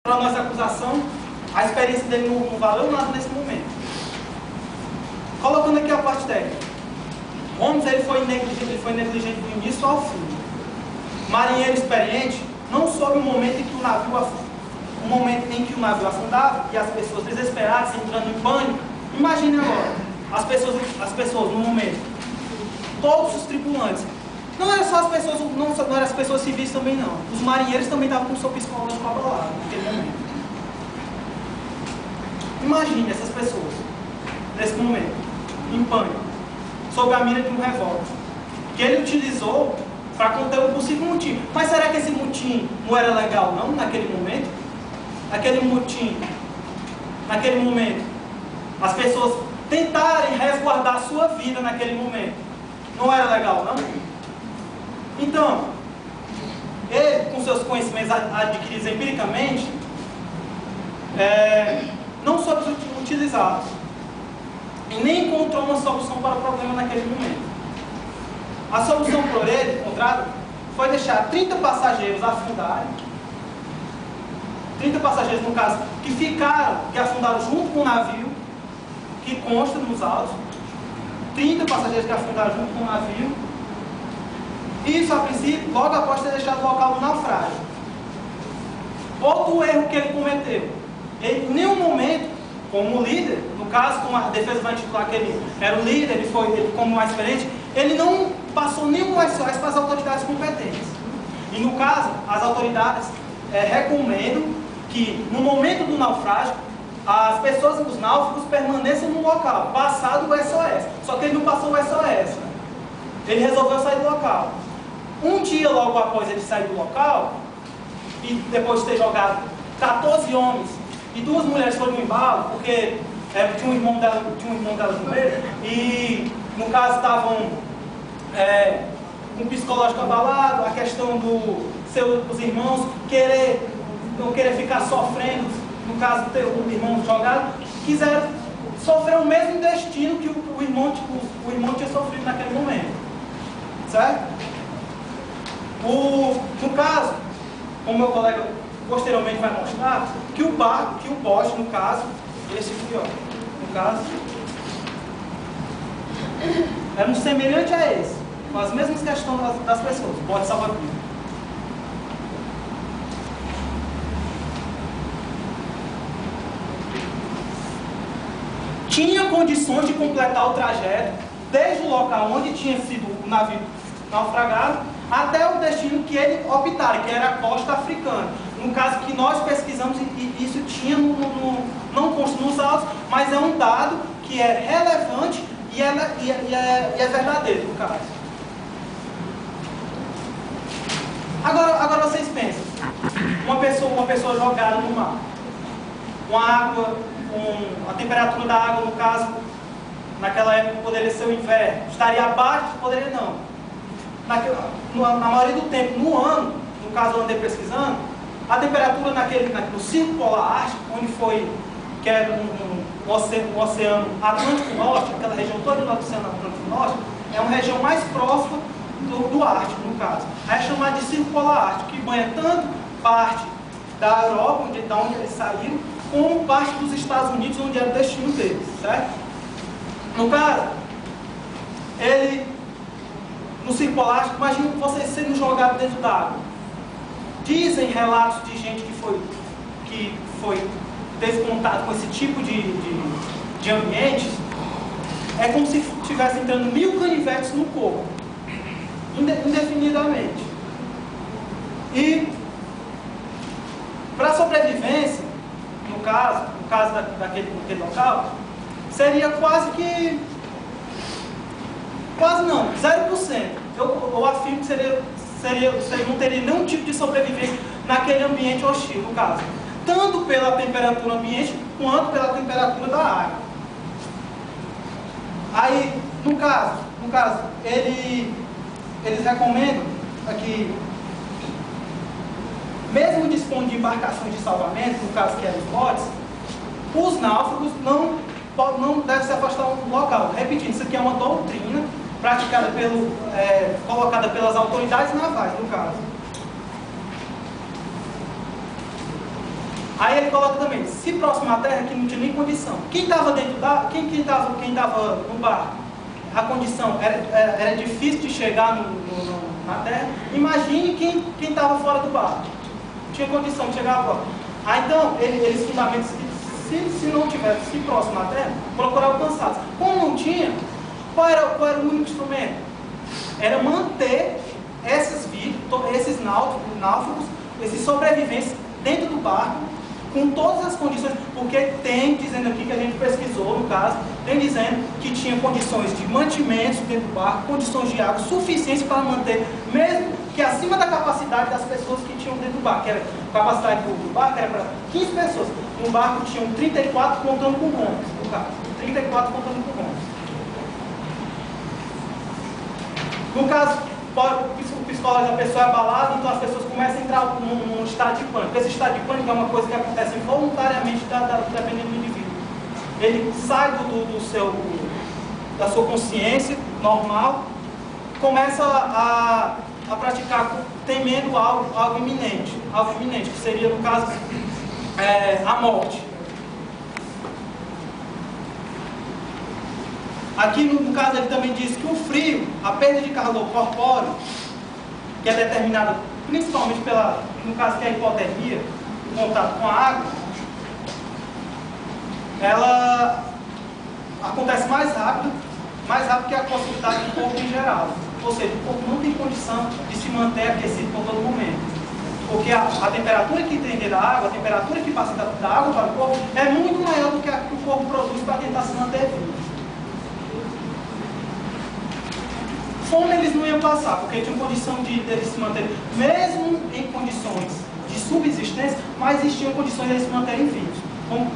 Para nossa acusação, a experiência dele não valeu nada nesse momento. Colocando aqui a parte técnica. Holmes ele foi negligente do início ao fim. Marinheiro experiente não soube o momento em que o navio afundava e as pessoas desesperadas entrando em pânico. Imagine agora, as pessoas no momento, todos os tripulantes. Não eram só as pessoas, não eram as pessoas civis também não. Os marinheiros também estavam com o seu psicológico abalado naquele momento. Imagine essas pessoas, nesse momento, em pânico, sob a mira de um revólver, que ele utilizou para conter um possível motim. Mas será que esse motim não era legal não, naquele momento? Naquele momento, as pessoas tentarem resguardar a sua vida naquele momento. Não era legal não? Então, ele, com seus conhecimentos adquiridos empiricamente, não soube utilizá-los. E nem encontrou uma solução para o problema naquele momento. A solução por ele encontrada foi deixar 30 passageiros afundarem. 30 passageiros, no caso, que afundaram junto com o navio, que consta nos autos. 30 passageiros que afundaram junto com o navio. Isso, a princípio, logo após ter deixado o local do naufrágio. Outro erro que ele cometeu. Ele, em nenhum momento, como líder, no caso, como a defesa vai intitular que ele era o líder, ele como mais experiente, ele não passou nenhum SOS para as autoridades competentes. E no caso, as autoridades recomendam que, no momento do naufrágio, as pessoas, os náufragos, permaneçam no local, passado o SOS. Só que ele não passou o SOS. Né? Ele resolveu sair do local. Um dia logo após ele sair do local, e depois de ter jogado 14 homens e 2 mulheres foram no embalo, porque tinha um irmão dela no meio, e no caso estavam com o psicológico abalado, a questão dos irmãos não querer ficar sofrendo, no caso ter um irmão jogado, quiseram sofrer o mesmo destino que o irmão tinha sofrido naquele momento. Certo? No caso, como meu colega posteriormente vai mostrar, que o poste, no caso, esse aqui, ó, no caso, era um semelhante a esse, com as mesmas questões das pessoas, poste salva-vidas. Tinha condições de completar o trajeto desde o local onde tinha sido o navio naufragado até o destino que ele optara, que era a costa africana. No caso que nós pesquisamos, e isso tinha não consta nos autos, mas é um dado que é relevante e é verdadeiro no caso. Agora vocês pensam, uma pessoa jogada no mar, com água, com a temperatura da água, no caso, naquela época poderia ser o inverno, estaria abaixo, poderia não. Na maioria do tempo, no ano, no caso eu andei pesquisando, a temperatura no Círculo Polar Ártico, que era o Oceano Atlântico Norte, aquela região toda do Oceano Atlântico Norte, é uma região mais próxima do Ártico, no caso. Aí é chamado de Círculo Polar Ártico, que banha tanto parte da Europa, da onde eles saíram, como parte dos Estados Unidos, onde era o destino deles, certo? No caso, no Círculo Polar Ártico, imagina vocês sendo jogados dentro da água. Dizem relatos de gente que teve contato com esse tipo de ambientes, é como se estivesse entrando 1000 canivetes no corpo, indefinidamente. E, para a sobrevivência, no caso daquele local, seria quase não, 0%. Eu afirmo que não teria nenhum tipo de sobrevivência naquele ambiente hostil, no caso. Tanto pela temperatura ambiente, quanto pela temperatura da água. Aí, no caso, eles recomendam aqui, mesmo dispondo de embarcações de salvamento, no caso que eram os botes, os náufragos não devem se afastar do local. Repetindo, isso aqui é uma doutrina praticada colocada pelas autoridades navais, no caso. Aí ele coloca também, se próximo à terra, que não tinha nem condição. Quem estava dentro da... Quem estava no barco, a condição era difícil de chegar na terra. Imagine quem estava fora do barco. Tinha condição de chegar fora. Aí então, eles fundamentam se não tivesse, se próximo à terra, procurar alcançá-los. Como não tinha, qual era o único instrumento? Era manter esses náufragos, esses sobreviventes dentro do barco, com todas as condições, porque tem dizendo aqui que a gente pesquisou, no caso, tem dizendo que tinha condições de mantimentos dentro do barco, condições de água suficientes para manter, mesmo que acima da capacidade das pessoas que tinham dentro do barco, que era, a capacidade do barco era para 15 pessoas, no barco tinham 34 contando com homens, no caso, 34 contando com homens. No caso, o psicológico da pessoa é abalado, então as pessoas começam a entrar num estado de pânico. Esse estado de pânico é uma coisa que acontece voluntariamente dependendo do indivíduo. Ele sai da sua consciência normal, começa a praticar temendo algo iminente, que seria, no caso, a morte. Aqui, no caso, ele também diz que o frio, a perda de calor corpóreo, que é determinada principalmente no caso que é a hipotermia, o contato com a água, ela acontece mais rápido que a possibilidade do corpo em geral. Ou seja, o corpo não tem condição de se manter aquecido por todo momento. Porque a temperatura que tem dentro da água, a temperatura que passa da água para o corpo, é muito maior do que a que o corpo produz para tentar se manter vivo. Fome eles não iam passar, porque tinham condição de eles se manterem, mesmo em condições de subsistência, mas existiam condições de eles se manterem vivos. Como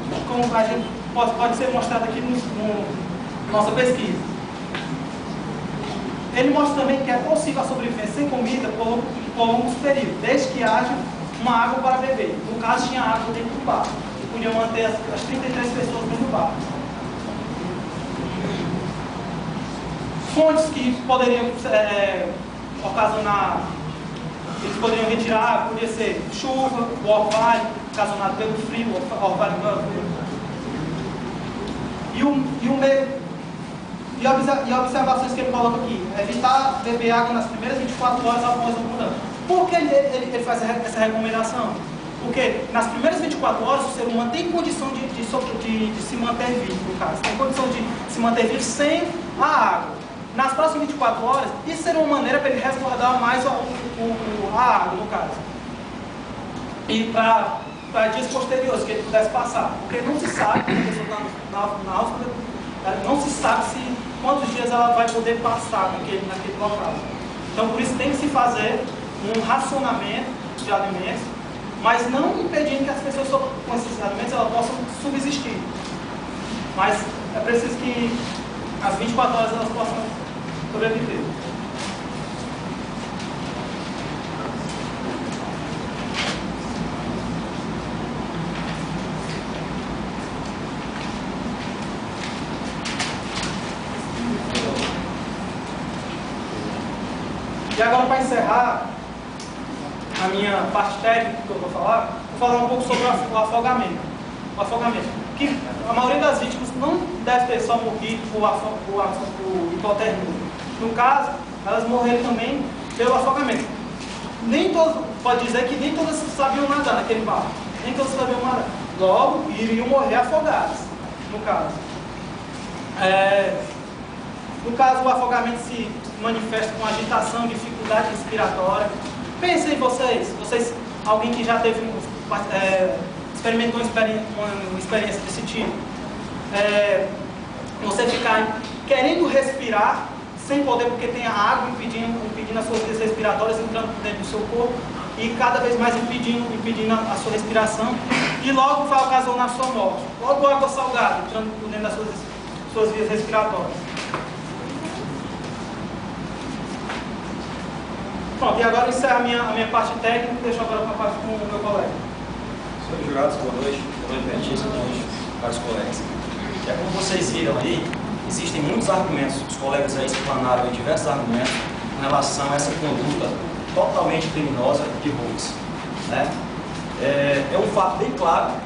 a gente pode ser mostrado aqui na nossa pesquisa. Ele mostra também que é possível a sobrevivência sem comida por longos períodos, desde que haja uma água para beber. No caso, tinha água dentro do barco, que podia manter as 33 pessoas dentro do barco. Fontes que poderiam ocasionar, eles poderiam retirar, podia ser chuva, o orvalho, ocasionado pelo frio, o orvalho e observações que ele coloca aqui, evitar beber água nas primeiras 24 horas após a mudança. Por que ele faz essa recomendação? Porque nas primeiras 24 horas o ser humano tem condição de se manter vivo, no caso, tem condição de se manter vivo sem a água. Nas próximas 24 horas, isso seria uma maneira para ele resguardar mais a água, no caso. E para dias posteriores, que ele pudesse passar. Porque não se sabe, quando a pessoa está na náufraga, não se sabe quantos dias ela vai poder passar naquele local. Então, por isso tem que se fazer um racionamento de alimentos, mas não impedindo que as pessoas com esses alimentos elas possam subsistir. Mas é preciso que as 24 horas elas possam sobreviver. E agora, para encerrar a minha parte técnica que eu vou falar um pouco sobre o afogamento. O afogamento. Que a maioria das vítimas não deve ter só morrido por hipotermia. No caso, elas morreram também pelo afogamento. Nem todos, pode dizer que nem todas sabiam nadar naquele barco. Nem todas sabiam nadar. Logo, iriam morrer afogadas, no caso. No caso, o afogamento se manifesta com agitação, dificuldade respiratória. Pensem vocês, alguém que já teve experimentou uma experiência desse tipo. Você ficar querendo respirar sem poder, porque tem a água impedindo as suas vias respiratórias entrando dentro do seu corpo e cada vez mais impedindo a sua respiração, e logo vai ocasionar a sua morte. Logo água salgada entrando dentro das suas vias respiratórias. Pronto, e agora eu encerro a minha parte técnica e deixo agora para a parte com o meu colega. Senhores jurados, boa noite. Boa noite, Beatriz, boa noite, vários colegas. Como vocês viram aí, existem muitos argumentos, os colegas aí explanaram aí diversos argumentos com relação a essa conduta totalmente criminosa de Hooks, né? é um fato bem claro